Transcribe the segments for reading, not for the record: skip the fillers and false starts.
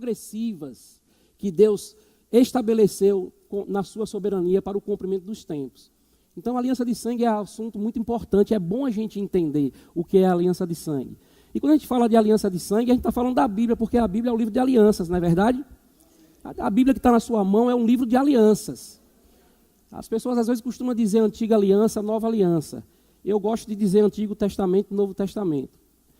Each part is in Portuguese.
progressivas que Deus estabeleceu na sua soberania para o cumprimento dos tempos. Então, a aliança de sangue é um assunto muito importante, é bom a gente entender o que é a aliança de sangue. E quando a gente fala de aliança de sangue, a gente está falando da Bíblia, porque a Bíblia é o livro de alianças, não é verdade? A Bíblia que está na sua mão é um livro de alianças. As pessoas às vezes costumam dizer antiga aliança, nova aliança. Eu gosto de dizer Antigo Testamento, Novo Testamento.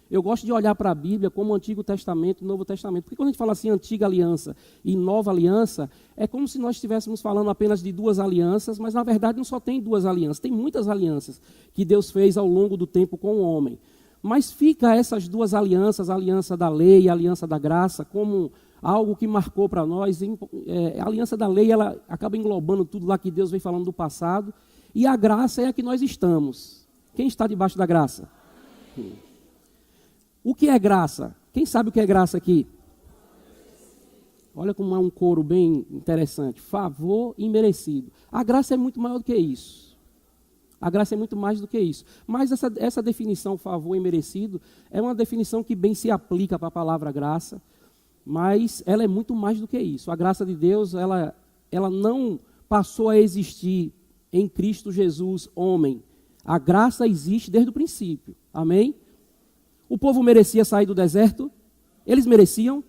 Eu gosto de olhar para a Bíblia como Antigo Testamento e Novo Testamento. Porque quando a gente fala assim, antiga aliança e nova aliança, é como se nós estivéssemos falando apenas de duas alianças, mas na verdade não só tem duas alianças, tem muitas alianças que Deus fez ao longo do tempo com o homem. Mas fica essas duas alianças, a aliança da lei e a aliança da graça, como algo que marcou para nós. A aliança da lei, ela acaba englobando tudo lá que Deus vem falando do passado, e a graça é a que nós estamos. Quem está debaixo da graça? O que é graça? Quem sabe o que é graça aqui? Olha como é um coro bem interessante. Favor imerecido. A graça é muito maior do que isso. A graça é muito mais do que isso. Mas essa definição, favor imerecido, é uma definição que bem se aplica para a palavra graça, mas ela é muito mais do que isso. A graça de Deus, ela não passou a existir em Cristo Jesus, homem. A graça existe desde o princípio. Amém? O povo merecia sair do deserto? Eles mereciam?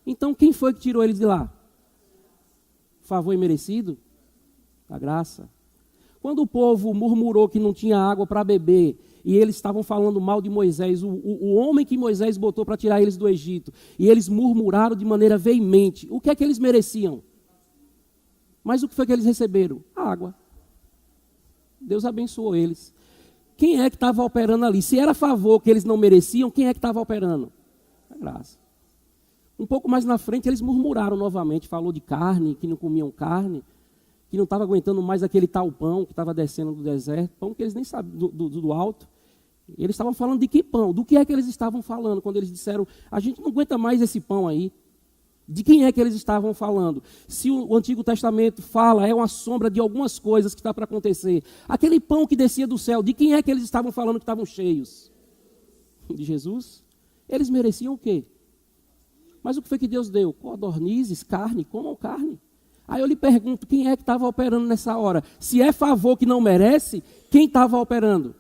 Então, quem foi que tirou eles de lá? Favor imerecido? A graça. Quando o povo murmurou que não tinha água para beber, e eles estavam falando mal de Moisés, o homem que Moisés botou para tirar eles do Egito, e eles murmuraram de maneira veemente, o que é que eles mereciam? Mas o que foi que eles receberam? A água. Deus abençoou eles. Quem é que estava operando ali? Se era favor que eles não mereciam, quem é que estava operando? A graça. Um pouco mais na frente, eles murmuraram novamente, falou de carne, que não comiam carne, que não estava aguentando mais aquele tal pão que estava descendo do deserto, pão que eles nem sabiam, do alto. Eles estavam falando de que pão? Do que é que eles estavam falando quando eles disseram, a gente não aguenta mais esse pão aí? De quem é que eles estavam falando? Se o Antigo Testamento fala, é uma sombra de algumas coisas que está para acontecer. Aquele pão que descia do céu, de quem é que eles estavam falando que estavam cheios? De Jesus? Eles mereciam o quê? Mas o que foi que Deus deu? Codornizes, carne, comam carne. Aí eu lhe pergunto, quem é que estava operando nessa hora? Se é favor que não merece, quem estava operando?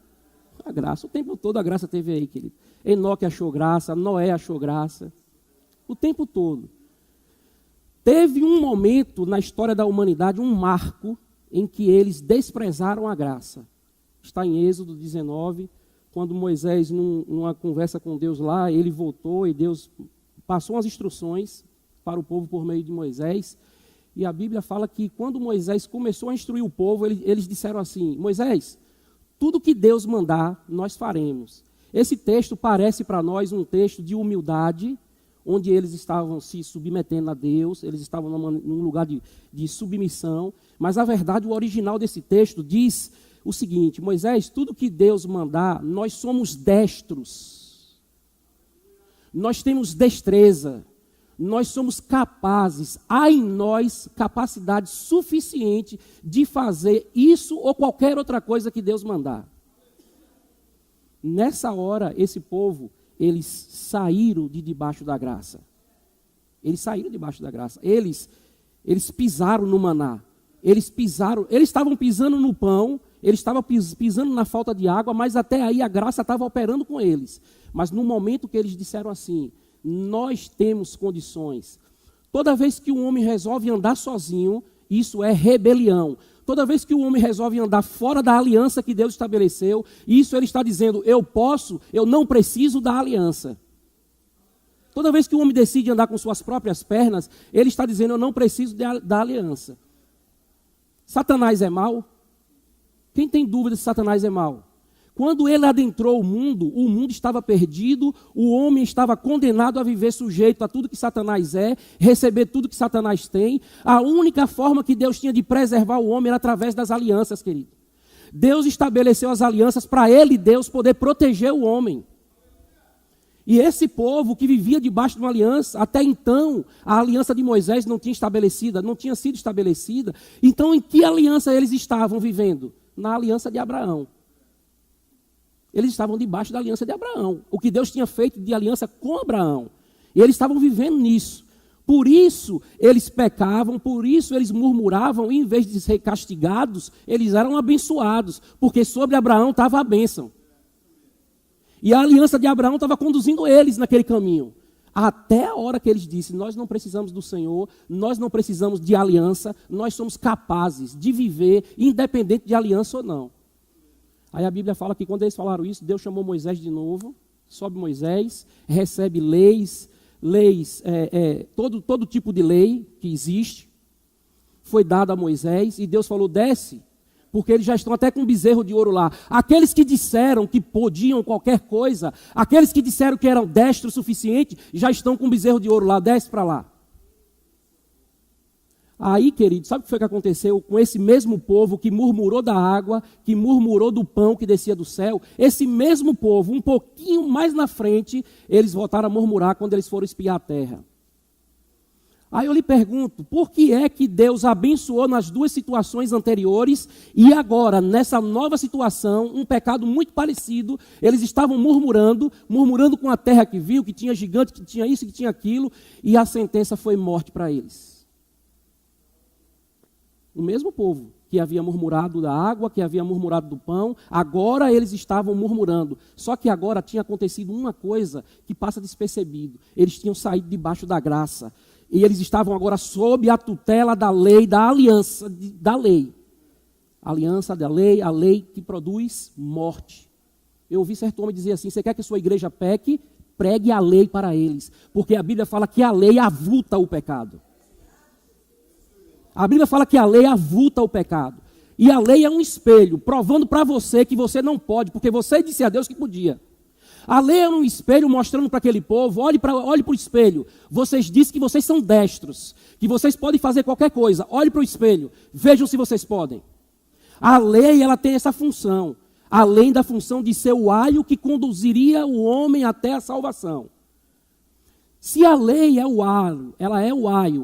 A graça, o tempo todo a graça teve aí, querido. Enoque achou graça, Noé achou graça. O tempo todo. Teve um momento na história da humanidade, um marco, em que eles desprezaram a graça. Está em Êxodo 19, quando Moisés, numa conversa com Deus lá, ele voltou e Deus passou as instruções para o povo por meio de Moisés. E a Bíblia fala que quando Moisés começou a instruir o povo, eles disseram assim, Moisés, tudo que Deus mandar, nós faremos. Esse texto parece para nós um texto de humildade, onde eles estavam se submetendo a Deus, eles estavam num lugar de submissão, mas a verdade, o original desse texto diz o seguinte, Moisés, tudo que Deus mandar, nós somos destros, nós temos destreza, nós somos capazes, há em nós capacidade suficiente de fazer isso ou qualquer outra coisa que Deus mandar. Nessa hora, esse povo, eles saíram de debaixo da graça. Eles saíram debaixo da graça. Eles pisaram no maná. Eles estavam pisando no pão, eles estavam pisando na falta de água, mas até aí a graça estava operando com eles. Mas no momento que eles disseram assim, nós temos condições. Toda vez que um homem resolve andar sozinho, isso é rebelião. Toda vez que o homem resolve andar fora da aliança que Deus estabeleceu, isso ele está dizendo, eu não preciso da aliança. Toda vez que o homem decide andar com suas próprias pernas, ele está dizendo, eu não preciso da aliança. Satanás é mau? Quem tem dúvida se Satanás é mau? Quando ele adentrou o mundo estava perdido, o homem estava condenado a viver sujeito a tudo que Satanás é, receber tudo que Satanás tem. A única forma que Deus tinha de preservar o homem era através das alianças, querido. Deus estabeleceu as alianças para ele, Deus, poder proteger o homem. E esse povo que vivia debaixo de uma aliança, até então, a aliança de Moisés não tinha sido estabelecida. Então, em que aliança eles estavam vivendo? Na aliança de Abraão. Eles estavam debaixo da aliança de Abraão. O que Deus tinha feito de aliança com Abraão. E eles estavam vivendo nisso. Por isso eles pecavam, por isso eles murmuravam, e em vez de ser castigados, eles eram abençoados, porque sobre Abraão estava a bênção. E a aliança de Abraão estava conduzindo eles naquele caminho. Até a hora que eles disseram, nós não precisamos do Senhor, nós não precisamos de aliança, nós somos capazes de viver independente de aliança ou não. Aí a Bíblia fala que quando eles falaram isso, Deus chamou Moisés de novo, sobe Moisés, recebe leis, todo tipo de lei que existe, foi dado a Moisés, e Deus falou, desce, porque eles já estão até com um bezerro de ouro lá. Aqueles que disseram que podiam qualquer coisa, aqueles que disseram que eram destros o suficiente, já estão com um bezerro de ouro lá, desce para lá. Aí, querido, sabe o que foi que aconteceu com esse mesmo povo que murmurou da água, que murmurou do pão que descia do céu? Esse mesmo povo, um pouquinho mais na frente, eles voltaram a murmurar quando eles foram espiar a terra. Aí eu lhe pergunto, por que é que Deus abençoou nas duas situações anteriores e agora, nessa nova situação, um pecado muito parecido, eles estavam murmurando com a terra que viu, que tinha gigante, que tinha isso, que tinha aquilo, e a sentença foi morte para eles. O mesmo povo que havia murmurado da água, que havia murmurado do pão, agora eles estavam murmurando. Só que agora tinha acontecido uma coisa que passa despercebido. Eles tinham saído debaixo da graça. E eles estavam agora sob a tutela da lei, da aliança, da lei. A aliança da lei, a lei que produz morte. Eu ouvi certo homem dizer assim, você quer que a sua igreja peque? Pregue a lei para eles. Porque a Bíblia fala que a lei avulta o pecado. A Bíblia fala que a lei avulta o pecado. E a lei é um espelho, provando para você que você não pode, porque você disse a Deus que podia. A lei é um espelho mostrando para aquele povo, olhe para o espelho. Vocês dizem que vocês são destros, que vocês podem fazer qualquer coisa. Olhe para o espelho, vejam se vocês podem. A lei, ela tem essa função, além da função de ser o aio que conduziria o homem até a salvação. Se a lei é o aio,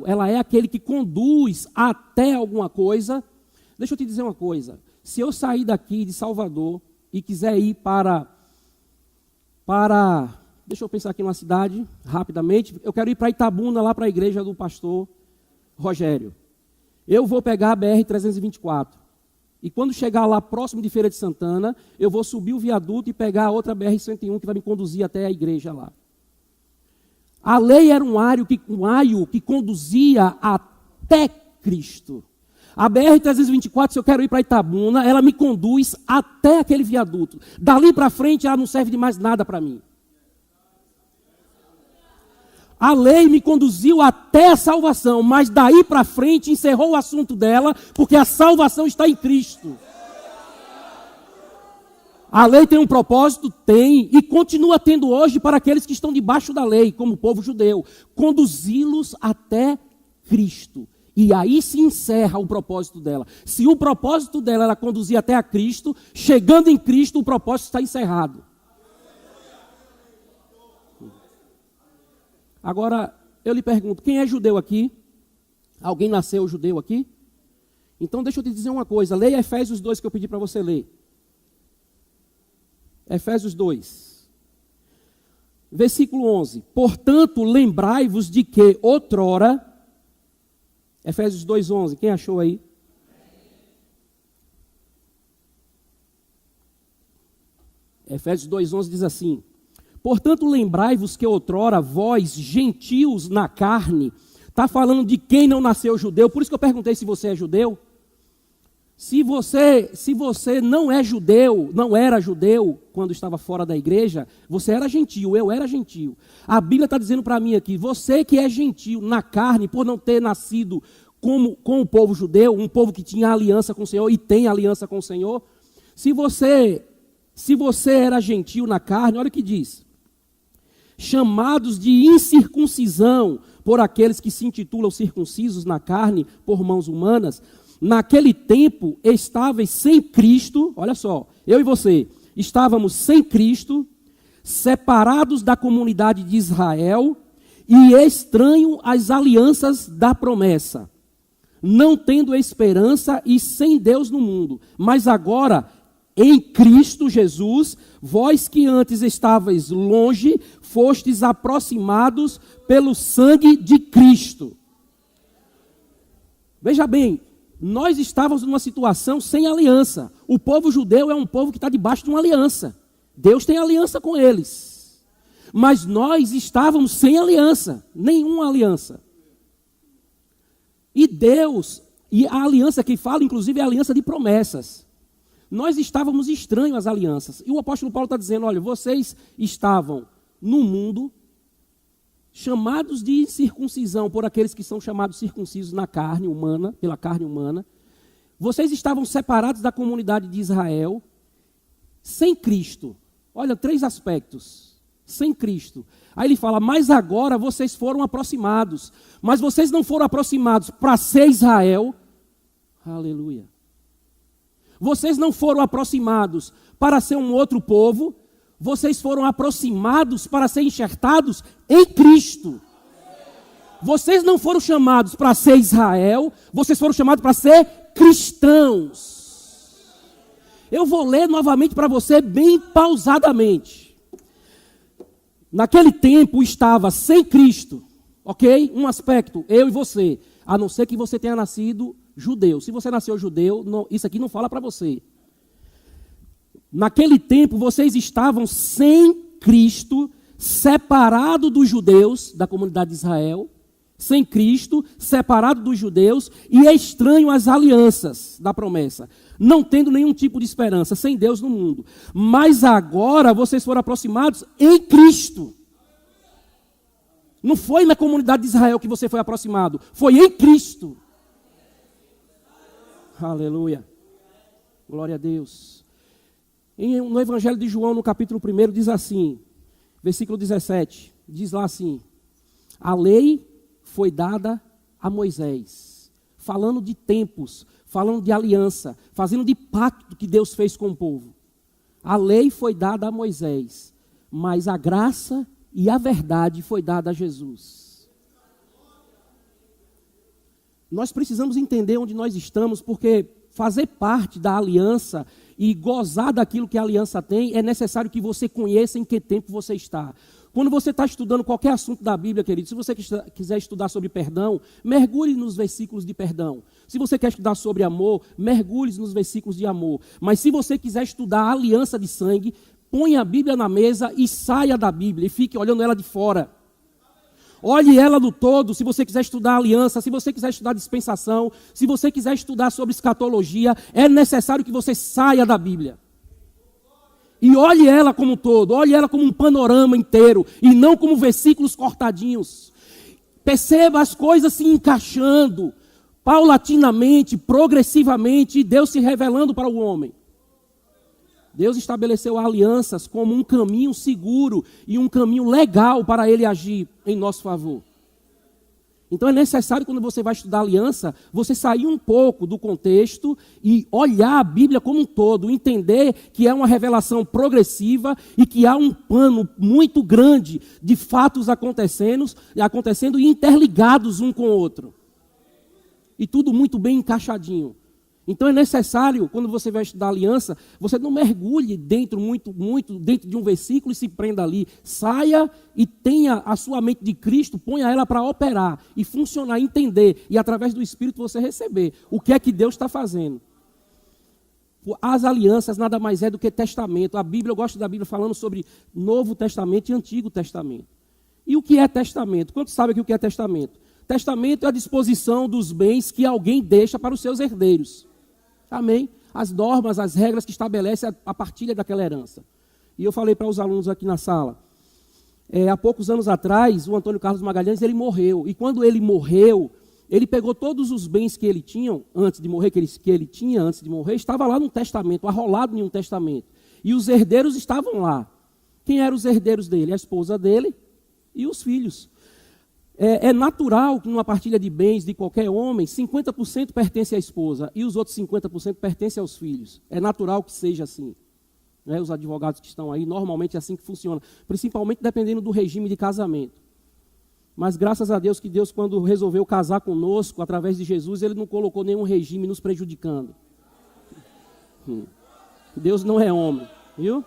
ela é aquele que conduz até alguma coisa. Deixa eu te dizer uma coisa. Se eu sair daqui de Salvador e quiser ir para deixa eu pensar aqui numa cidade, rapidamente, eu quero ir para Itabuna, lá para a igreja do pastor Rogério. Eu vou pegar a BR-324. E quando chegar lá próximo de Feira de Santana, eu vou subir o viaduto e pegar a outra BR-101 que vai me conduzir até a igreja lá. A lei era um aio que conduzia até Cristo. A BR-324, se eu quero ir para Itabuna, ela me conduz até aquele viaduto. Dali para frente, ela não serve de mais nada para mim. A lei me conduziu até a salvação, mas daí para frente encerrou o assunto dela, porque a salvação está em Cristo. A lei tem um propósito? Tem, e continua tendo hoje para aqueles que estão debaixo da lei, como o povo judeu, conduzi-los até Cristo. E aí se encerra o propósito dela. Se o propósito dela era conduzir até a Cristo, chegando em Cristo, o propósito está encerrado. Agora, eu lhe pergunto, quem é judeu aqui? Alguém nasceu judeu aqui? Então deixa eu te dizer uma coisa, leia Efésios 2 que eu pedi para você ler. Efésios 2, versículo 11. Portanto, lembrai-vos de que outrora, Efésios 2:11, quem achou aí? Efésios 2:11 diz assim: portanto, lembrai-vos que outrora vós, gentios na carne, está falando de quem não nasceu judeu, por isso que eu perguntei se você é judeu. Se você não é judeu, não era judeu quando estava fora da igreja, você era gentio, eu era gentio. A Bíblia está dizendo para mim aqui, você que é gentio na carne, por não ter nascido com o povo judeu, um povo que tinha aliança com o Senhor e tem aliança com o Senhor, se você era gentio na carne, olha o que diz. Chamados de incircuncisão por aqueles que se intitulam circuncisos na carne por mãos humanas, naquele tempo, estáveis sem Cristo, olha só, eu e você, estávamos sem Cristo, separados da comunidade de Israel e estranho às alianças da promessa, não tendo esperança e sem Deus no mundo. Mas agora, Em Cristo Jesus, vós que antes estavais longe, fostes aproximados pelo sangue de Cristo. Veja bem, nós estávamos numa situação sem aliança. O povo judeu é um povo que está debaixo de uma aliança. Deus tem aliança com eles. Mas nós estávamos sem aliança, nenhuma aliança. E Deus, e a aliança que fala, inclusive, é a aliança de promessas. Nós estávamos estranhos às alianças. E o apóstolo Paulo está dizendo, olha, vocês estavam no mundo, chamados de circuncisão por aqueles que são chamados circuncisos na carne humana, pela carne humana. Vocês estavam separados da comunidade de Israel, sem Cristo. Olha, 3 aspectos. Sem Cristo. Aí ele fala, mas agora vocês foram aproximados. Mas vocês não foram aproximados para ser Israel. Aleluia. Vocês não foram aproximados para ser um outro povo. Vocês foram aproximados para ser enxertados em Cristo. Vocês não foram chamados para ser Israel. Vocês foram chamados para ser cristãos. Eu vou ler novamente para você bem pausadamente. Naquele tempo estava sem Cristo, ok? Um aspecto, eu e você, a não ser que você tenha nascido judeu. Se você nasceu judeu, não, isso aqui não fala para você. Naquele tempo vocês estavam sem Cristo, separado dos judeus, da comunidade de Israel, sem Cristo, separado dos judeus e estranho às alianças da promessa, não tendo nenhum tipo de esperança, sem Deus no mundo. Mas agora vocês foram aproximados em Cristo. Não foi na comunidade de Israel que você foi aproximado, foi em Cristo. Aleluia. Glória a Deus. No Evangelho de João, no capítulo 1, diz assim, versículo 17, diz lá assim, a lei foi dada a Moisés, falando de tempos, falando de aliança, fazendo de pacto que Deus fez com o povo. A lei foi dada a Moisés, mas a graça e a verdade foi dada a Jesus. Nós precisamos entender onde nós estamos, porque fazer parte da aliança e gozar daquilo que a aliança tem, é necessário que você conheça em que tempo você está. Quando você está estudando qualquer assunto da Bíblia, querido, se você quiser estudar sobre perdão, mergulhe nos versículos de perdão. Se você quer estudar sobre amor, mergulhe nos versículos de amor. Mas se você quiser estudar a aliança de sangue, ponha a Bíblia na mesa e saia da Bíblia e fique olhando ela de fora. Olhe ela no todo, se você quiser estudar aliança, se você quiser estudar dispensação, se você quiser estudar sobre escatologia, é necessário que você saia da Bíblia. E olhe ela como um todo, olhe ela como um panorama inteiro, e não como versículos cortadinhos. Perceba as coisas se encaixando, paulatinamente, progressivamente, e Deus se revelando para o homem. Deus estabeleceu alianças como um caminho seguro e um caminho legal para Ele agir em nosso favor. Então é necessário, quando você vai estudar aliança, você sair um pouco do contexto e olhar a Bíblia como um todo, entender que é uma revelação progressiva e que há um pano muito grande de fatos acontecendo e interligados um com o outro. E tudo muito bem encaixadinho. Então é necessário, quando você vai estudar aliança, você não mergulhe dentro dentro de um versículo e se prenda ali. Saia e tenha a sua mente de Cristo, ponha ela para operar e funcionar, entender, e através do Espírito você receber o que é que Deus está fazendo. As alianças nada mais é do que testamento. A Bíblia, eu gosto da Bíblia falando sobre Novo Testamento e Antigo Testamento. E o que é testamento? Quantos sabem o que é testamento? Testamento é a disposição dos bens que alguém deixa para os seus herdeiros. Amém? As normas, as regras que estabelecem a partilha daquela herança. E eu falei para os alunos aqui na sala, há poucos anos atrás, o Antônio Carlos Magalhães, ele morreu. E quando ele morreu, ele pegou todos os bens que ele tinha, antes de morrer, que ele tinha antes de morrer, estava lá num testamento, arrolado em um testamento. E os herdeiros estavam lá. Quem eram os herdeiros dele? A esposa dele e os filhos. É natural que numa partilha de bens de qualquer homem, 50% pertence à esposa e os outros 50% pertencem aos filhos. É natural que seja assim. Né? Os advogados que estão aí, normalmente é assim que funciona. Principalmente dependendo do regime de casamento. Mas graças a Deus que Deus, quando resolveu casar conosco, através de Jesus, Ele não colocou nenhum regime nos prejudicando. Deus não é homem, viu?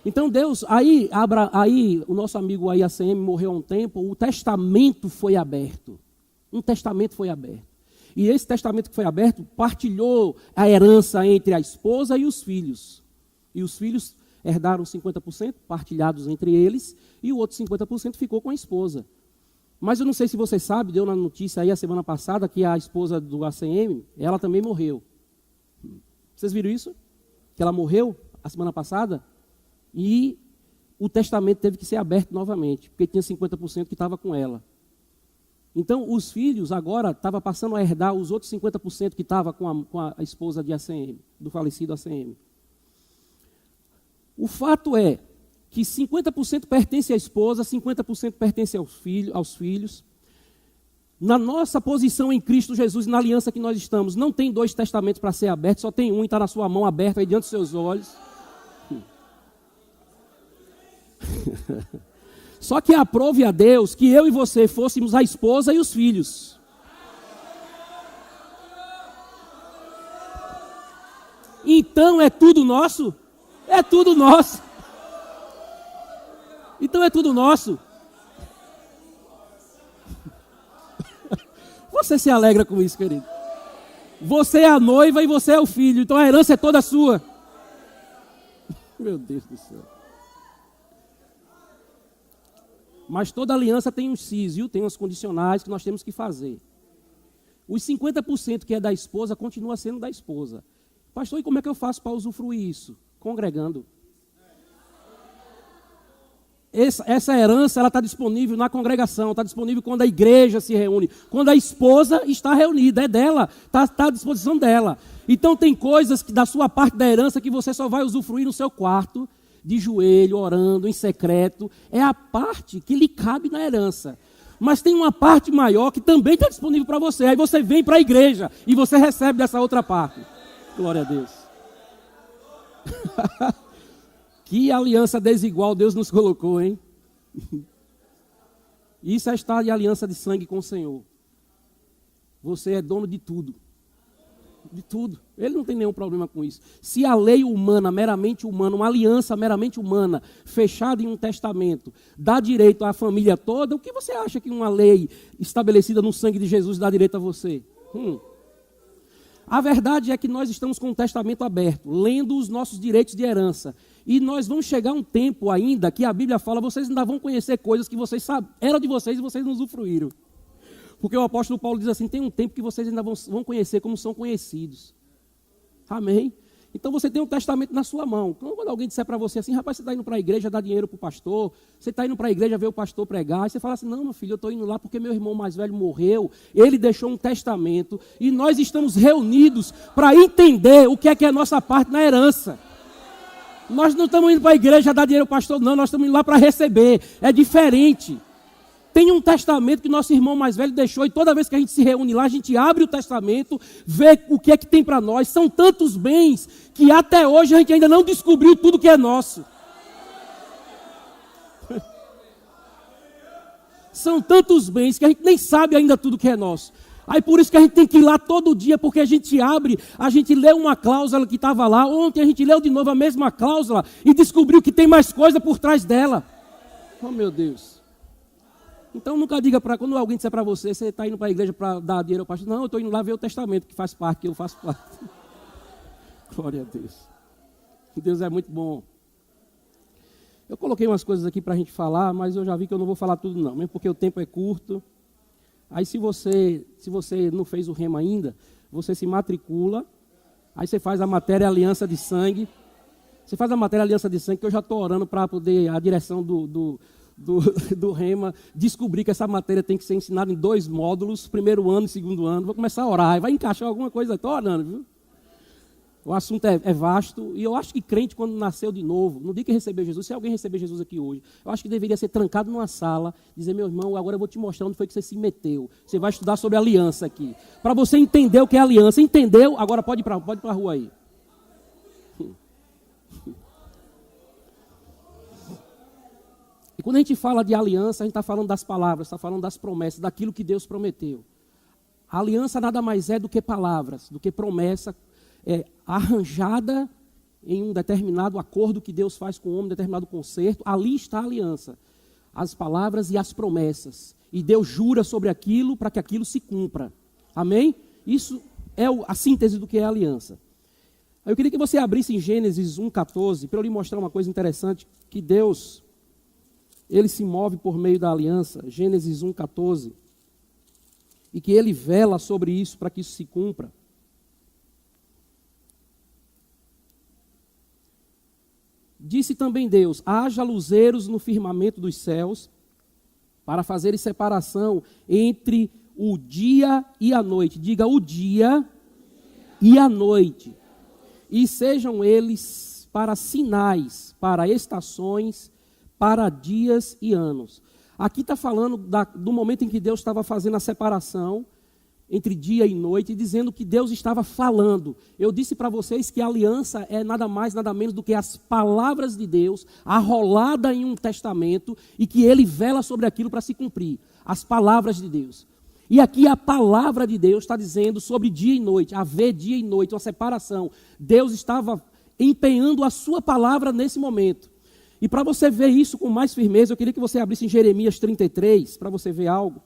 Então Deus, aí o nosso amigo aí, ACM, morreu há um tempo, o testamento foi aberto. Um testamento foi aberto. E esse testamento que foi aberto partilhou a herança entre a esposa e os filhos. E os filhos herdaram 50%, partilhados entre eles, e o outro 50% ficou com a esposa. Mas eu não sei se você sabe, deu na notícia aí a semana passada que a esposa do ACM, ela também morreu. Vocês viram isso? Que ela morreu a semana passada e o testamento teve que ser aberto novamente, porque tinha 50% que estava com ela. Então, os filhos agora estavam passando a herdar os outros 50% que estava com a esposa de ACM, do falecido ACM. O fato é que 50% pertence à esposa, 50% pertence aos filhos. Na nossa posição em Cristo Jesus, na aliança que nós estamos, não tem 2 testamentos para ser abertos, só tem um e está na sua mão aberto aí diante dos seus olhos. Só que aprove a Deus que eu e você fôssemos a esposa e os filhos. Então é tudo nosso? É tudo nosso. Então é tudo nosso. Você se alegra com isso, querido? Você é a noiva e você é o filho, então a herança é toda sua. Meu Deus do céu. Mas toda aliança tem uns sis, viu? Tem uns condicionais que nós temos que fazer. Os 50% que é da esposa continua sendo da esposa. Pastor, e como é que eu faço para usufruir isso? Congregando. Essa herança ela está disponível na congregação, está disponível quando a igreja se reúne. Quando a esposa está reunida, é dela, está à disposição dela. Então tem coisas que da sua parte da herança que você só vai usufruir no seu quarto, de joelho, orando, em secreto. É a parte que lhe cabe na herança. Mas tem uma parte maior que também está disponível para você. Aí você vem para a igreja e você recebe dessa outra parte. Glória a Deus. Que aliança desigual Deus nos colocou, hein? Isso é estar em aliança de sangue com o Senhor. Você é dono de tudo. De tudo. Ele não tem nenhum problema com isso. Se a lei humana, meramente humana, uma aliança meramente humana, fechada em um testamento, dá direito à família toda, o que você acha que uma lei estabelecida no sangue de Jesus dá direito a você? A verdade é que nós estamos com o testamento aberto, lendo os nossos direitos de herança. E nós vamos chegar a um tempo ainda que a Bíblia fala, vocês ainda vão conhecer coisas que vocês sabem, eram de vocês e vocês não usufruíram. Porque o apóstolo Paulo diz assim, tem um tempo que vocês ainda vão conhecer como são conhecidos. Amém? Então você tem um testamento na sua mão. Quando alguém disser para você assim, rapaz, você está indo para a igreja dar dinheiro para o pastor, você está indo para a igreja ver o pastor pregar, aí você fala assim, não, meu filho, eu estou indo lá porque meu irmão mais velho morreu, ele deixou um testamento, e nós estamos reunidos para entender o que é a nossa parte na herança. Nós não estamos indo para a igreja dar dinheiro ao pastor, não, nós estamos indo lá para receber, é diferente. Tem um testamento que nosso irmão mais velho deixou, e toda vez que a gente se reúne lá, a gente abre o testamento, vê o que é que tem para nós. São tantos bens que até hoje a gente ainda não descobriu tudo que é nosso. São tantos bens que a gente nem sabe ainda tudo que é nosso. Aí por isso que a gente tem que ir lá todo dia, porque a gente abre, a gente lê uma cláusula que estava lá, ontem a gente leu de novo a mesma cláusula e descobriu que tem mais coisa por trás dela. Oh meu Deus. Então nunca diga para quando alguém disser para você, você está indo para a igreja para dar dinheiro ao pastor. Não, eu estou indo lá ver o testamento que faz parte, que eu faço parte. Glória a Deus. Deus é muito bom. Eu coloquei umas coisas aqui para a gente falar, mas eu já vi que eu não vou falar tudo não, mesmo porque o tempo é curto. Aí se você não fez o rema ainda, você se matricula, aí você faz a matéria aliança de sangue. Você faz a matéria aliança de sangue, que eu já estou orando para poder a direção do rema descobrir que essa matéria tem que ser ensinada em 2 módulos, primeiro ano e segundo ano. Vou começar a orar, vai encaixar alguma coisa, estou orando, viu? O assunto é vasto, e eu acho que crente quando nasceu de novo, no dia que recebeu Jesus, se alguém receber Jesus aqui hoje, eu acho que deveria ser trancado numa sala, dizer, meu irmão, agora eu vou te mostrar onde foi que você se meteu. Você vai estudar sobre aliança aqui, para você entender o que é aliança. Entendeu? Agora pode ir para a rua aí. E quando a gente fala de aliança, a gente está falando das palavras, está falando das promessas, daquilo que Deus prometeu. A aliança nada mais é do que palavras, do que promessa arranjada em um determinado acordo que Deus faz com o homem, um determinado concerto, ali está a aliança, as palavras e as promessas. E Deus jura sobre aquilo para que aquilo se cumpra. Amém? Isso é a síntese do que é a aliança. Eu queria que você abrisse em Gênesis 1,14, para eu lhe mostrar uma coisa interessante, que Deus, Ele se move por meio da aliança, Gênesis 1,14, e que Ele vela sobre isso para que isso se cumpra. Disse também Deus, haja luzeiros no firmamento dos céus, para fazerem separação entre o dia e a noite. Diga, o dia e a noite. E sejam eles para sinais, para estações, para dias e anos. Aqui está falando do momento em que Deus estava fazendo a separação entre dia e noite, e dizendo que Deus estava falando. Eu disse para vocês que a aliança é nada mais, nada menos do que as palavras de Deus, arrolada em um testamento, e que Ele vela sobre aquilo para se cumprir. As palavras de Deus. E aqui a palavra de Deus está dizendo sobre dia e noite, haver dia e noite, uma separação. Deus estava empenhando a sua palavra nesse momento. E para você ver isso com mais firmeza, eu queria que você abrisse em Jeremias 33, para você ver algo.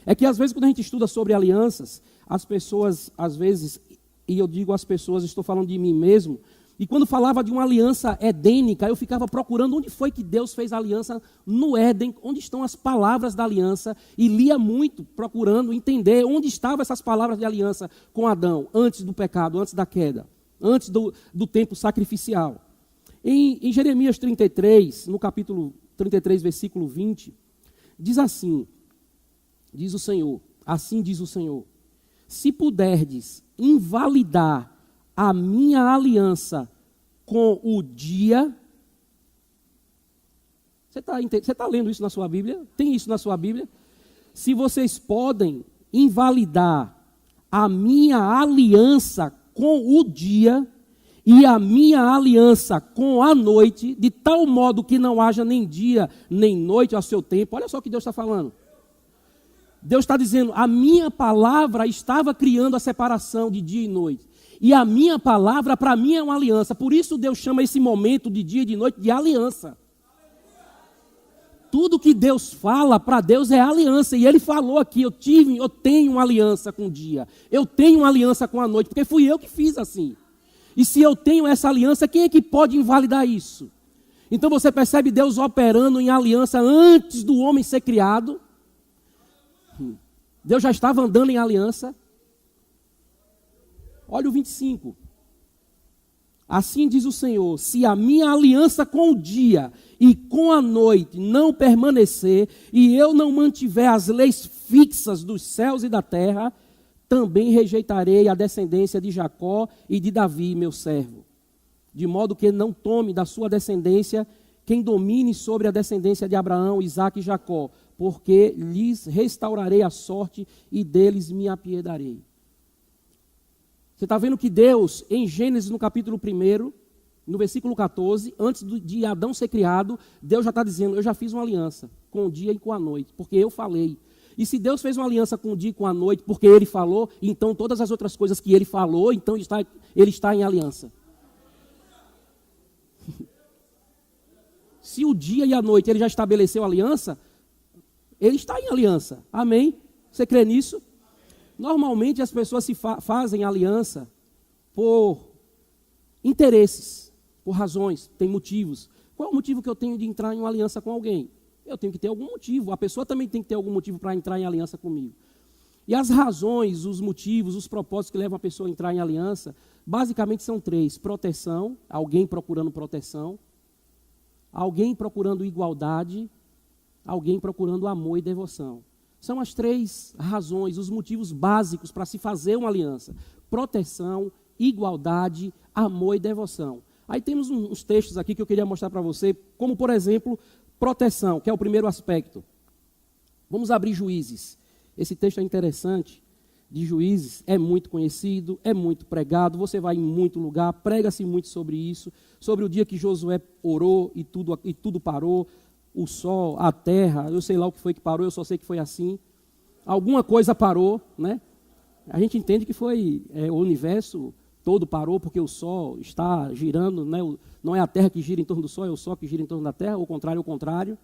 É que às vezes quando a gente estuda sobre alianças, as pessoas, às vezes, e eu digo as pessoas, estou falando de mim mesmo, e quando falava de uma aliança edênica, eu ficava procurando onde foi que Deus fez a aliança no Éden, onde estão as palavras da aliança, e lia muito procurando entender onde estavam essas palavras de aliança com Adão, antes do pecado, antes da queda, antes do tempo sacrificial. Em Jeremias 33, no capítulo 33, versículo 20, diz assim, diz o Senhor, assim diz o Senhor, se puderdes invalidar a minha aliança com o dia. Você está lendo isso na sua Bíblia? Tem isso na sua Bíblia? Se vocês podem invalidar a minha aliança com o dia e a minha aliança com a noite, de tal modo que não haja nem dia nem noite ao seu tempo. Olha só o que Deus está falando. Deus está dizendo, a minha palavra estava criando a separação de dia e noite. E a minha palavra, para mim, é uma aliança. Por isso Deus chama esse momento de dia e de noite de aliança. Tudo que Deus fala para Deus é aliança. E Ele falou aqui, eu tenho uma aliança com o dia. Eu tenho uma aliança com a noite, porque fui eu que fiz assim. E se eu tenho essa aliança, quem é que pode invalidar isso? Então você percebe Deus operando em aliança antes do homem ser criado. Deus já estava andando em aliança. Olha o 25. Assim diz o Senhor, se a minha aliança com o dia e com a noite não permanecer, e eu não mantiver as leis fixas dos céus e da terra, também rejeitarei a descendência de Jacó e de Davi, meu servo. De modo que não tome da sua descendência quem domine sobre a descendência de Abraão, Isaque e Jacó, porque lhes restaurarei a sorte e deles me apiedarei. Você está vendo que Deus, em Gênesis, no capítulo 1, no versículo 14, antes de Adão ser criado, Deus já está dizendo, eu já fiz uma aliança com o dia e com a noite, porque eu falei. E se Deus fez uma aliança com o dia e com a noite, porque Ele falou, então todas as outras coisas que Ele falou, então Ele está em aliança. Se o dia e a noite Ele já estabeleceu aliança, Ele está em aliança. Amém? Você crê nisso? Normalmente as pessoas fazem aliança por interesses, por razões, tem motivos. Qual é o motivo que eu tenho de entrar em uma aliança com alguém? Eu tenho que ter algum motivo. A pessoa também tem que ter algum motivo para entrar em aliança comigo. E as razões, os motivos, os propósitos que levam a pessoa a entrar em aliança, basicamente são 3. Proteção, alguém procurando proteção. Alguém procurando igualdade. Alguém procurando amor e devoção. São as 3 razões, os motivos básicos para se fazer uma aliança. Proteção, igualdade, amor e devoção. Aí temos uns textos aqui que eu queria mostrar para você, como por exemplo, proteção, que é o primeiro aspecto. Vamos abrir Juízes. Esse texto é interessante, de Juízes, é muito conhecido, é muito pregado, você vai em muito lugar, prega-se muito sobre isso, sobre o dia que Josué orou e tudo parou, o sol, a terra, eu sei lá o que foi que parou, eu só sei que foi assim. Alguma coisa parou, né? A gente entende que foi o universo todo parou porque o Sol está girando, né? Não é a Terra que gira em torno do Sol, é o Sol que gira em torno da Terra, ou o contrário.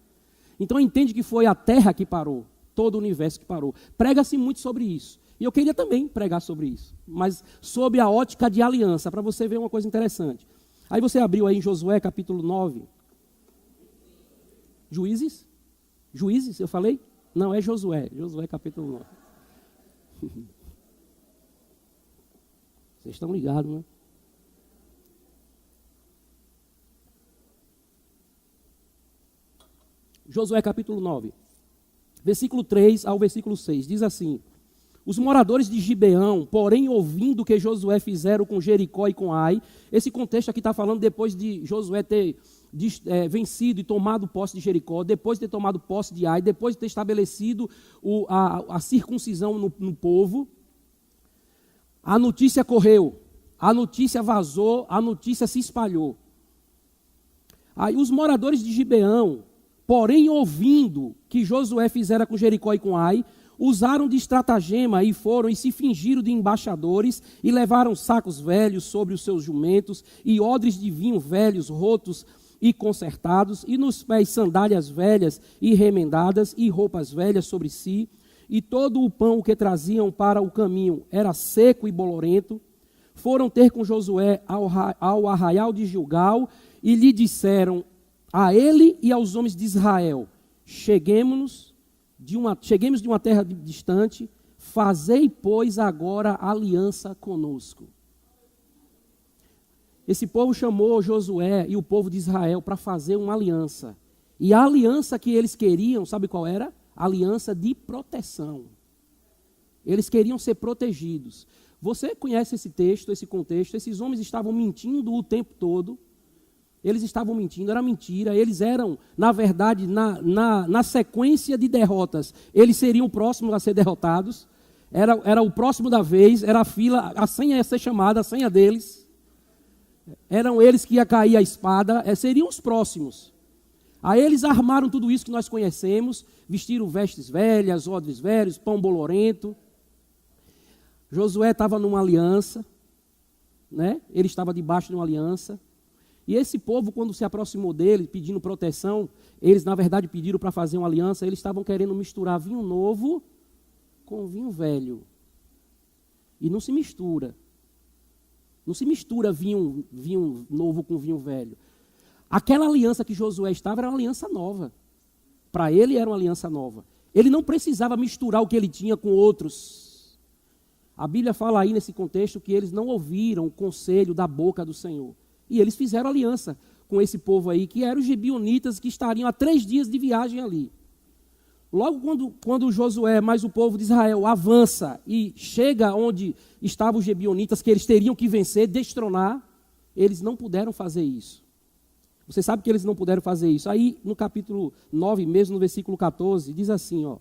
Então entende que foi a Terra que parou, todo o universo que parou. Prega-se muito sobre isso. E eu queria também pregar sobre isso, mas sob a ótica de aliança, para você ver uma coisa interessante. Aí você abriu aí em Josué capítulo 9. Juízes? Juízes, eu falei? Não, é Josué. Josué capítulo 9. Vocês estão ligados, né? Josué capítulo 9, versículo 3 ao versículo 6, diz assim: os moradores de Gibeão, porém, ouvindo o que Josué fizeram com Jericó e com Ai, esse contexto aqui está falando depois de Josué ter vencido e tomado posse de Jericó, depois de ter tomado posse de Ai, depois de ter estabelecido a circuncisão no povo. A notícia correu, a notícia vazou, a notícia se espalhou. Aí os moradores de Gibeão, porém, ouvindo que Josué fizera com Jericó e com Ai, usaram de estratagema e foram e se fingiram de embaixadores e levaram sacos velhos sobre os seus jumentos e odres de vinho velhos, rotos e consertados, e nos pés sandálias velhas e remendadas e roupas velhas sobre si, e todo o pão que traziam para o caminho era seco e bolorento. Foram ter com Josué ao arraial de Gilgal e lhe disseram a ele e aos homens de Israel: cheguemos de uma terra distante, fazei, pois, agora aliança conosco. Esse povo chamou Josué e o povo de Israel para fazer uma aliança. E a aliança que eles queriam, sabe qual era? Aliança de proteção. Eles queriam ser protegidos. Você conhece esse texto, esse contexto? Esses homens estavam mentindo o tempo todo. Eles estavam mentindo, era mentira. Eles eram, na verdade, na sequência de derrotas, eles seriam próximos a ser derrotados. Era o próximo da vez, era a fila, a senha ia ser chamada, a senha deles. Eram eles que ia cair a espada, seriam os próximos. Aí eles armaram tudo isso que nós conhecemos, vestiram vestes velhas, odres velhos, pão bolorento. Josué estava numa aliança, né? Ele estava debaixo de uma aliança. E esse povo, quando se aproximou dele, pedindo proteção, eles, na verdade, pediram para fazer uma aliança, eles estavam querendo misturar vinho novo com vinho velho. E não se mistura. Não se mistura vinho novo com vinho velho. Aquela aliança que Josué estava era uma aliança nova. Para ele era uma aliança nova. Ele não precisava misturar o que ele tinha com outros. A Bíblia fala aí nesse contexto que eles não ouviram o conselho da boca do Senhor. E eles fizeram aliança com esse povo aí, que eram os gibeonitas, que estariam a 3 dias de viagem ali. Logo quando Josué, mais o povo de Israel, avança e chega onde estavam os gibeonitas, que eles teriam que vencer, destronar, eles não puderam fazer isso. Você sabe que eles não puderam fazer isso. Aí, no capítulo 9, mesmo no versículo 14, diz assim, ó: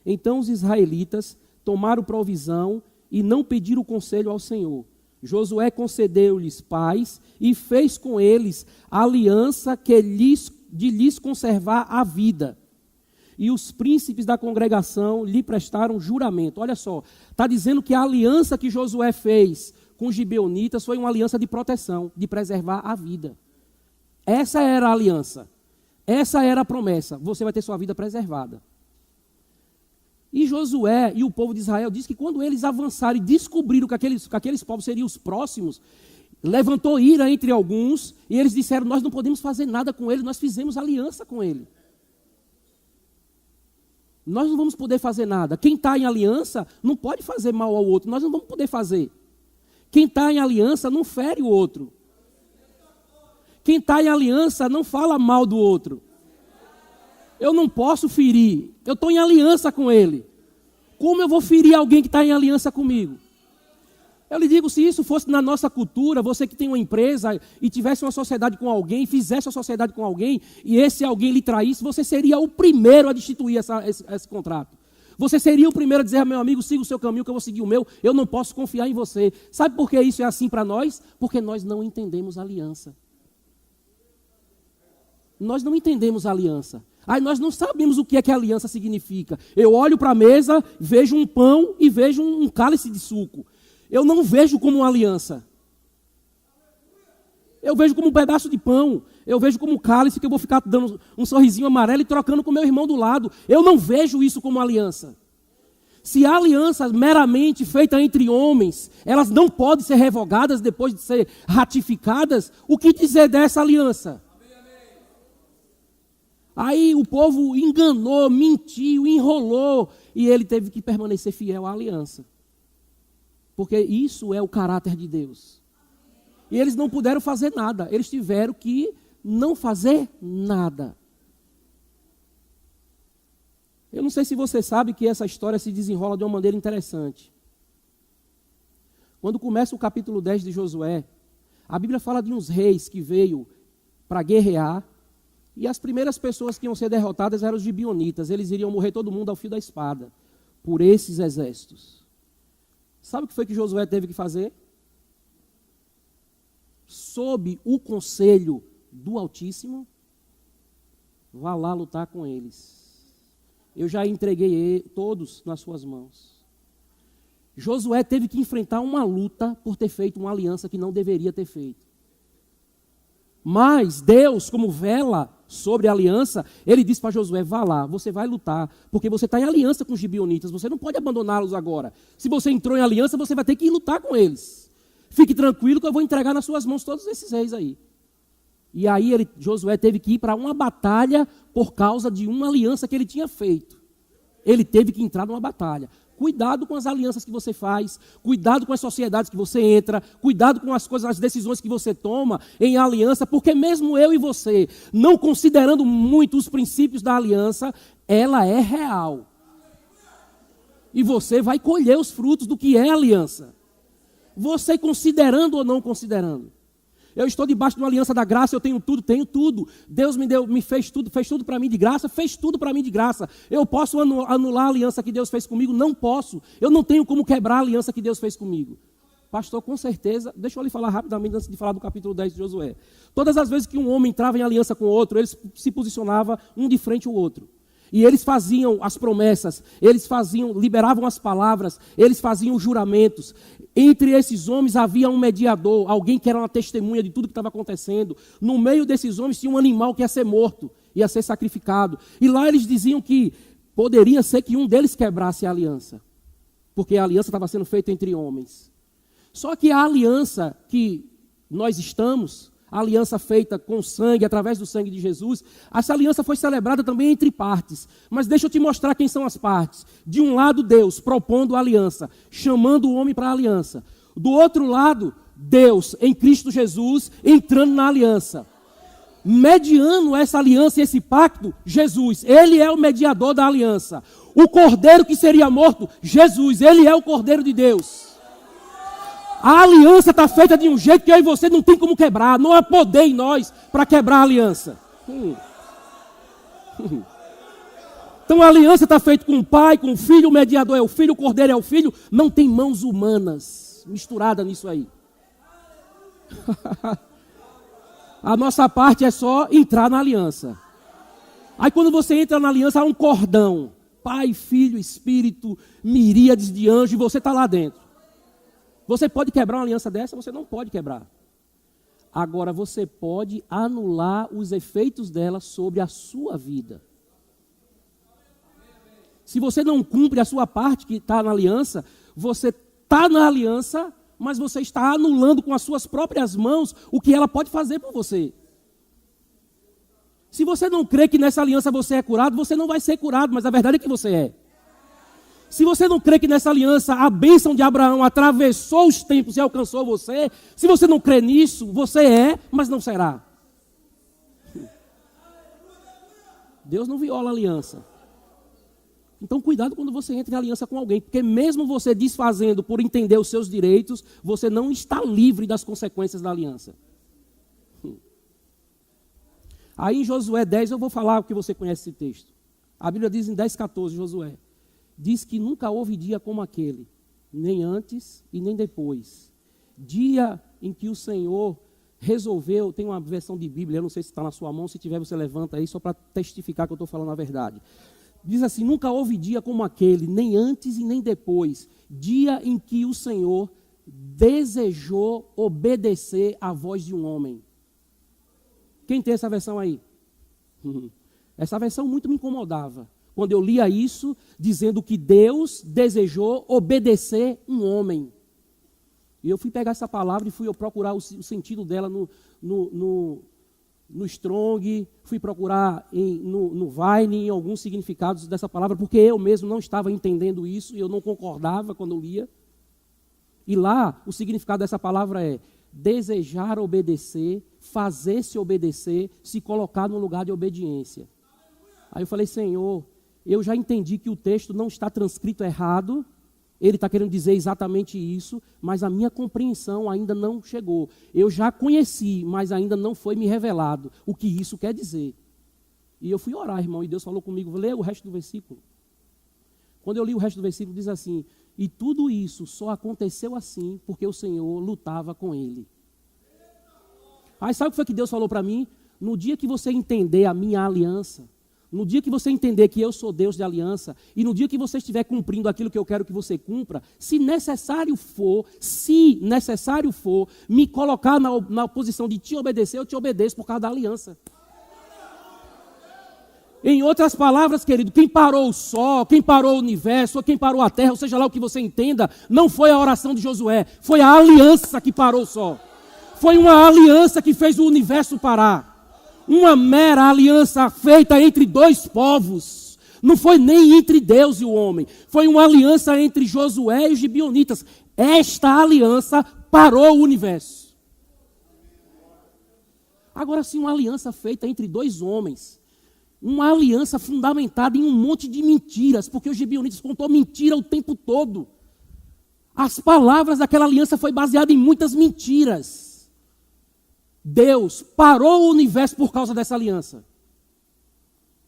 então os israelitas tomaram provisão e não pediram conselho ao Senhor. Josué concedeu-lhes paz e fez com eles aliança de lhes conservar a vida. E os príncipes da congregação lhe prestaram juramento. Olha só, está dizendo que a aliança que Josué fez com os gibeonitas foi uma aliança de proteção, de preservar a vida. Essa era a aliança, essa era a promessa, você vai ter sua vida preservada. E Josué e o povo de Israel diz que quando eles avançaram e descobriram que aqueles povos seriam os próximos, levantou ira entre alguns, e eles disseram: nós não podemos fazer nada com ele, nós fizemos aliança com ele. Nós não vamos poder fazer nada. Quem está em aliança não pode fazer mal ao outro, nós não vamos poder fazer. Quem está em aliança não fere o outro. Quem está em aliança não fala mal do outro. Eu não posso ferir, eu estou em aliança com ele. Como eu vou ferir alguém que está em aliança comigo? Eu lhe digo, se isso fosse na nossa cultura, você que tem uma empresa e tivesse uma sociedade com alguém, fizesse uma sociedade com alguém, e esse alguém lhe traísse, você seria o primeiro a destituir esse contrato. Você seria o primeiro a dizer: meu amigo, siga o seu caminho que eu vou seguir o meu, eu não posso confiar em você. Sabe por que isso é assim para nós? Porque nós não entendemos aliança. Nós não entendemos aliança. Aí nós não sabemos o que é que a aliança significa. Eu olho para a mesa, vejo um pão e vejo um cálice de suco. Eu não vejo como uma aliança. Eu vejo como um pedaço de pão. Eu vejo como um cálice que eu vou ficar dando um sorrisinho amarelo e trocando com meu irmão do lado. Eu não vejo isso como aliança. Se a aliança meramente feita entre homens, elas não podem ser revogadas depois de ser ratificadas, o que dizer dessa aliança? Aí o povo enganou, mentiu, enrolou, e ele teve que permanecer fiel à aliança. Porque isso é o caráter de Deus. E eles não puderam fazer nada, eles tiveram que não fazer nada. Eu não sei se você sabe que essa história se desenrola de uma maneira interessante. Quando começa o capítulo 10 de Josué, a Bíblia fala de uns reis que veio para guerrear, e as primeiras pessoas que iam ser derrotadas eram os gibeonitas. Eles iriam morrer todo mundo ao fio da espada, por esses exércitos. Sabe o que foi que Josué teve que fazer? Sob o conselho do Altíssimo, vá lá lutar com eles. Eu já entreguei todos nas suas mãos. Josué teve que enfrentar uma luta por ter feito uma aliança que não deveria ter feito. Mas Deus, como vela sobre a aliança, ele disse para Josué, vá lá, você vai lutar, porque você está em aliança com os gibeonitas, você não pode abandoná-los agora. Se você entrou em aliança, você vai ter que ir lutar com eles. Fique tranquilo que eu vou entregar nas suas mãos todos esses reis aí. E aí Josué teve que ir para uma batalha por causa de uma aliança que ele tinha feito. Ele teve que entrar numa batalha. Cuidado com as alianças que você faz, cuidado com as sociedades que você entra, cuidado com as coisas, as decisões que você toma em aliança, porque mesmo eu e você, não considerando muito os princípios da aliança, ela é real. E você vai colher os frutos do que é aliança. Você considerando ou não considerando. Eu estou debaixo de uma aliança da graça, eu tenho tudo. Deus me fez tudo para mim de graça, fez tudo para mim de graça. Eu posso anular a aliança que Deus fez comigo? Não posso. Eu não tenho como quebrar a aliança que Deus fez comigo. Pastor, com certeza, deixa eu lhe falar rapidamente antes de falar do capítulo 10 de Josué. Todas as vezes que um homem entrava em aliança com outro, eles se posicionavam um de frente ao outro. E eles faziam as promessas, liberavam as palavras, eles faziam os juramentos. Entre esses homens havia um mediador, alguém que era uma testemunha de tudo que estava acontecendo. No meio desses homens tinha um animal que ia ser morto, ia ser sacrificado. E lá eles diziam que poderia ser que um deles quebrasse a aliança, porque a aliança estava sendo feita entre homens. Só que a aliança que nós estamos, a aliança feita com sangue, através do sangue de Jesus, essa aliança foi celebrada também entre partes. Mas deixa eu te mostrar quem são as partes. De um lado, Deus propondo a aliança, chamando o homem para a aliança. Do outro lado, Deus, em Cristo Jesus, entrando na aliança. Mediando essa aliança e esse pacto, Jesus, ele é o mediador da aliança. O cordeiro que seria morto, Jesus, ele é o cordeiro de Deus. A aliança está feita de um jeito que eu e você não tem como quebrar. Não há poder em nós para quebrar a aliança. Então a aliança está feita com o pai, com o filho, o mediador é o filho, o cordeiro é o filho. Não tem mãos humanas misturadas nisso aí. A nossa parte é só entrar na aliança. Aí quando você entra na aliança, há um cordão. Pai, Filho, Espírito, miríades de anjos, e você está lá dentro. Você pode quebrar uma aliança dessa? Você não pode quebrar. Agora, você pode anular os efeitos dela sobre a sua vida. Se você não cumpre a sua parte que está na aliança, você está na aliança, mas você está anulando com as suas próprias mãos o que ela pode fazer por você. Se você não crê que nessa aliança você é curado, você não vai ser curado, mas a verdade é que você é. Se você não crê que nessa aliança a bênção de Abraão atravessou os tempos e alcançou você, se você não crê nisso, você é, mas não será. Deus não viola a aliança. Então cuidado quando você entra em aliança com alguém, porque mesmo você desfazendo por entender os seus direitos, você não está livre das consequências da aliança. Aí em Josué 10 eu vou falar o que você conhece esse texto. A Bíblia diz em 10:14, Josué. Diz que nunca houve dia como aquele, nem antes e nem depois. Dia em que o Senhor resolveu, tem uma versão de Bíblia, eu não sei se está na sua mão, se tiver você levanta aí, só para testificar que eu estou falando a verdade. Diz assim, nunca houve dia como aquele, nem antes e nem depois. Dia em que o Senhor desejou obedecer à voz de um homem. Quem tem essa versão aí? Essa versão muito me incomodava. Quando eu lia isso, dizendo que Deus desejou obedecer um homem. E eu fui pegar essa palavra e fui procurar o sentido dela no Strong, fui procurar no Vine, em alguns significados dessa palavra, porque eu mesmo não estava entendendo isso e eu não concordava quando eu lia. E lá, o significado dessa palavra é desejar obedecer, fazer-se obedecer, se colocar no lugar de obediência. Aí eu falei, Senhor, eu já entendi que o texto não está transcrito errado, ele está querendo dizer exatamente isso, mas a minha compreensão ainda não chegou. Eu já conheci, mas ainda não foi me revelado o que isso quer dizer. E eu fui orar, irmão, e Deus falou comigo, lê o resto do versículo. Quando eu li o resto do versículo, diz assim, e tudo isso só aconteceu assim porque o Senhor lutava com ele. Aí sabe o que foi que Deus falou para mim? No dia que você entender a minha aliança, no dia que você entender que eu sou Deus de aliança, e no dia que você estiver cumprindo aquilo que eu quero que você cumpra, se necessário for, me colocar na posição de te obedecer, eu te obedeço por causa da aliança. Em outras palavras, querido, quem parou o sol, quem parou o universo, ou quem parou a terra, ou seja lá o que você entenda, não foi a oração de Josué, foi a aliança que parou o sol. Foi uma aliança que fez o universo parar. Uma mera aliança feita entre dois povos. Não foi nem entre Deus e o homem. Foi uma aliança entre Josué e os gibeonitas. Esta aliança parou o universo. Agora sim, uma aliança feita entre dois homens. Uma aliança fundamentada em um monte de mentiras, porque os gibeonitas contou mentira o tempo todo. As palavras daquela aliança foi baseada em muitas mentiras. Deus parou o universo por causa dessa aliança.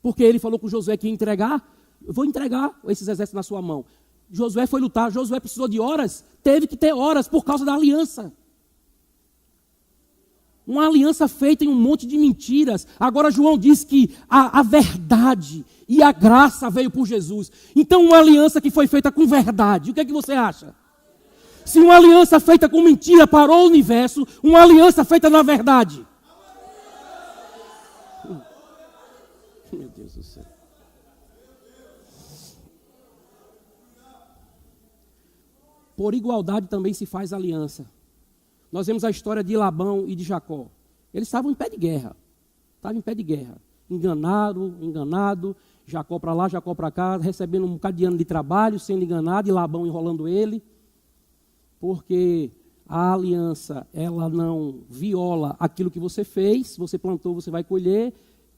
Porque ele falou com Josué que ia entregar, eu vou entregar esses exércitos na sua mão. Josué foi lutar, Josué precisou de horas, teve que ter horas por causa da aliança. Uma aliança feita em um monte de mentiras. Agora João diz que a verdade e a graça veio por Jesus. Então uma aliança que foi feita com verdade, o que é que você acha? Se uma aliança feita com mentira parou o universo, uma aliança feita na verdade. Meu Deus do céu. Por igualdade também se faz aliança. Nós vemos a história de Labão e de Jacó. Eles estavam em pé de guerra. Enganado. Jacó para lá, Jacó para cá, recebendo um bocado de ano de trabalho, sendo enganado, e Labão enrolando ele. Porque a aliança, ela não viola aquilo que você fez, você plantou, você vai colher.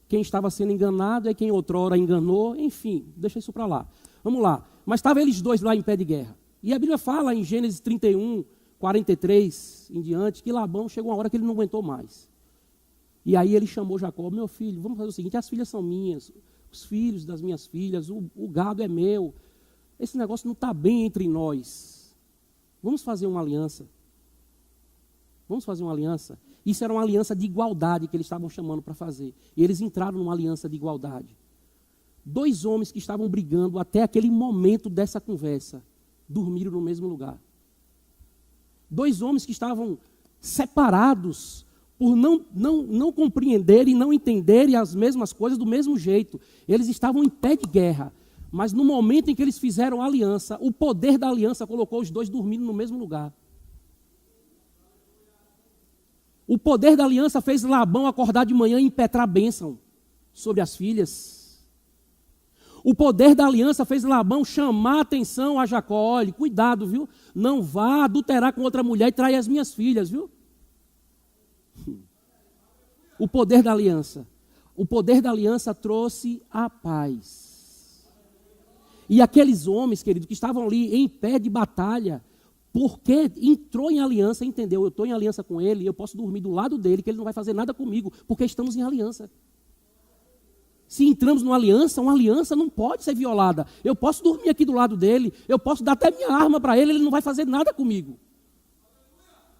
Quem estava sendo enganado é quem outrora enganou, enfim, deixa isso para lá. Vamos lá. Mas estavam eles dois lá em pé de guerra. E a Bíblia fala em Gênesis 31, 43 em diante, que Labão chegou uma hora que ele não aguentou mais. E aí ele chamou Jacó, meu filho, vamos fazer o seguinte, as filhas são minhas, os filhos das minhas filhas, o gado é meu. Esse negócio não está bem entre nós. Vamos fazer uma aliança. Isso era uma aliança de igualdade que eles estavam chamando para fazer. E eles entraram numa aliança de igualdade. Dois homens que estavam brigando até aquele momento dessa conversa, dormiram no mesmo lugar. Dois homens que estavam separados por não compreenderem e não entenderem as mesmas coisas do mesmo jeito. Eles estavam em pé de guerra. Mas no momento em que eles fizeram a aliança, o poder da aliança colocou os dois dormindo no mesmo lugar. O poder da aliança fez Labão acordar de manhã e impetrar bênção sobre as filhas. O poder da aliança fez Labão chamar a atenção a Jacó. Olha, cuidado, viu? Não vá adulterar com outra mulher e trair as minhas filhas, viu? O poder da aliança. O poder da aliança trouxe a paz. E aqueles homens, querido, que estavam ali em pé de batalha, porque entrou em aliança, entendeu? Eu estou em aliança com ele, eu posso dormir do lado dele, que ele não vai fazer nada comigo, porque estamos em aliança. Se entramos numa aliança, uma aliança não pode ser violada. Eu posso dormir aqui do lado dele, eu posso dar até minha arma para ele, ele não vai fazer nada comigo.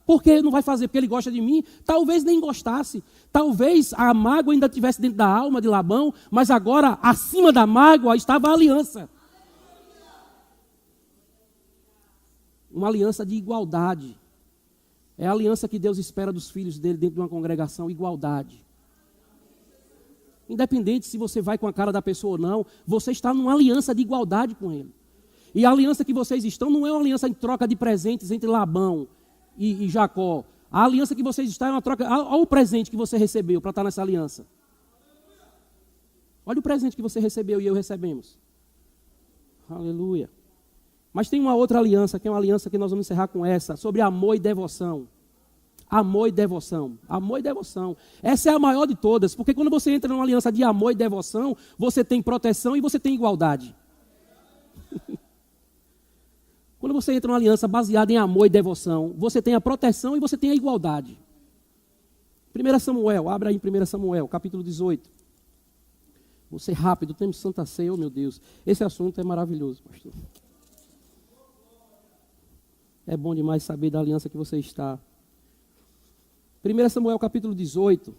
Por que não vai fazer? Porque ele gosta de mim? Talvez nem gostasse. Talvez a mágoa ainda estivesse dentro da alma de Labão, mas agora, acima da mágoa, estava a aliança. Uma aliança de igualdade. É a aliança que Deus espera dos filhos dele dentro de uma congregação, igualdade. Independente se você vai com a cara da pessoa ou não, você está numa aliança de igualdade com ele. E a aliança que vocês estão não é uma aliança em troca de presentes entre Labão e Jacó. A aliança que vocês estão é uma troca. Olha o presente que você recebeu para estar nessa aliança. Olha o presente que você recebeu e eu recebemos. Aleluia. Mas tem uma outra aliança, que é uma aliança que nós vamos encerrar com essa, sobre amor e devoção. Amor e devoção. Amor e devoção. Essa é a maior de todas, porque quando você entra numa aliança de amor e devoção, você tem proteção e você tem igualdade. Quando você entra numa aliança baseada em amor e devoção, você tem a proteção e você tem a igualdade. 1 Samuel, abra aí em 1 Samuel, capítulo 18. Vou ser rápido, temos Santa Ceia, oh meu Deus. Esse assunto é maravilhoso, pastor. É bom demais saber da aliança que você está. 1 Samuel capítulo 18,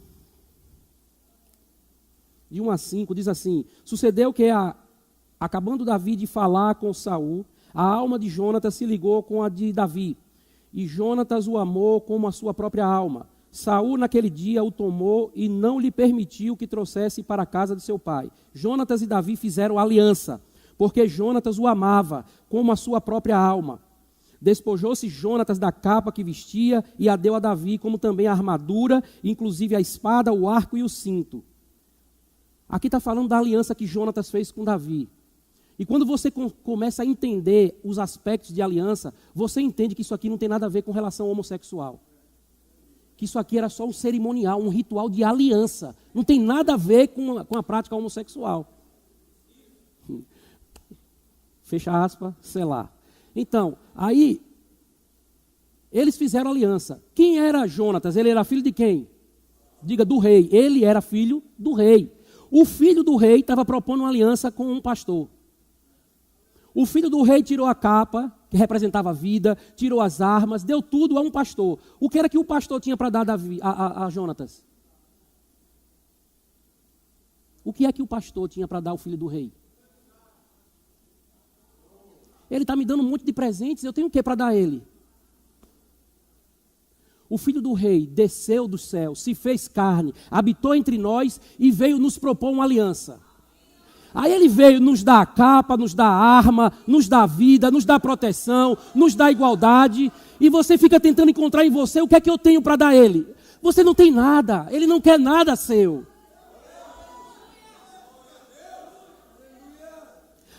de 1 a 5, diz assim: sucedeu que, acabando Davi de falar com Saul, a alma de Jonatas se ligou com a de Davi, e Jonatas o amou como a sua própria alma. Saul naquele dia o tomou e não lhe permitiu que trouxesse para a casa de seu pai. Jonatas e Davi fizeram aliança, porque Jonatas o amava como a sua própria alma. Despojou-se Jonatas da capa que vestia e a deu a Davi, como também a armadura, inclusive a espada, o arco e o cinto. Aqui está falando da aliança que Jonatas fez com Davi. E quando você começa a entender os aspectos de aliança, você entende que isso aqui não tem nada a ver com relação homossexual. Que isso aqui era só um cerimonial, um ritual de aliança. Não tem nada a ver com a prática homossexual. Fecha aspas, selar. Então, aí, eles fizeram aliança. Quem era Jonatas? Ele era filho de quem? Diga, do rei. Ele era filho do rei. O filho do rei estava propondo uma aliança com um pastor. O filho do rei tirou a capa, que representava a vida, tirou as armas, deu tudo a um pastor. O que era que o pastor tinha para dar a Jonatas? O que é que o pastor tinha para dar ao filho do rei? Ele está me dando um monte de presentes, eu tenho o que para dar a ele? O filho do rei desceu do céu, se fez carne, habitou entre nós e veio nos propor uma aliança. Aí ele veio nos dar a capa, nos dar a arma, nos dar a vida, nos dar proteção, nos dar igualdade. E você fica tentando encontrar em você o que é que eu tenho para dar a ele. Você não tem nada, ele não quer nada seu.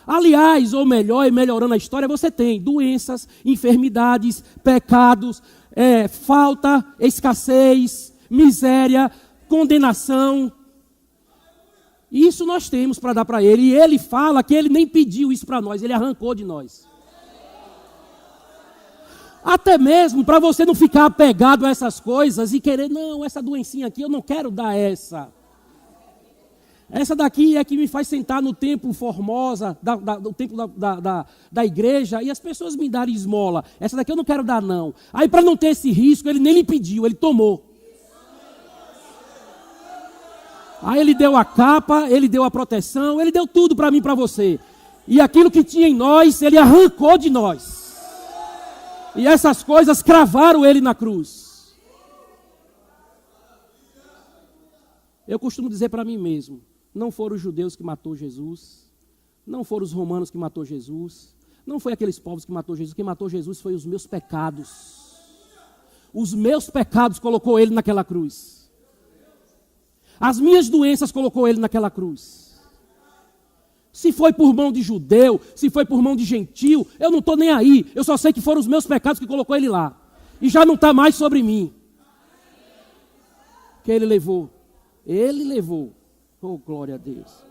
Aliás, ou melhor, e melhorando a história, você tem doenças, enfermidades, pecados, falta, escassez, miséria, condenação. Isso nós temos para dar para ele. E ele fala que ele nem pediu isso para nós, ele arrancou de nós. Até mesmo para você não ficar apegado a essas coisas e querer, não, essa doencinha aqui eu não quero dar essa. Essa daqui é que me faz sentar no templo Formosa, do templo da igreja, e as pessoas me darem esmola. Essa daqui eu não quero dar, não. Aí, para não ter esse risco, ele nem lhe pediu, ele tomou. Aí ele deu a capa, ele deu a proteção, ele deu tudo para mim e para você. E aquilo que tinha em nós, ele arrancou de nós. E essas coisas cravaram ele na cruz. Eu costumo dizer para mim mesmo, não foram os judeus que matou Jesus, não foram os romanos que matou Jesus, não foi aqueles povos que matou Jesus, quem matou Jesus foi os meus pecados. Os meus pecados colocou ele naquela cruz. As minhas doenças colocou ele naquela cruz. Se foi por mão de judeu, se foi por mão de gentil, eu não estou nem aí. Eu só sei que foram os meus pecados que colocou ele lá. E já não está mais sobre mim. Que ele levou. Ele levou. Oh, glória a Deus.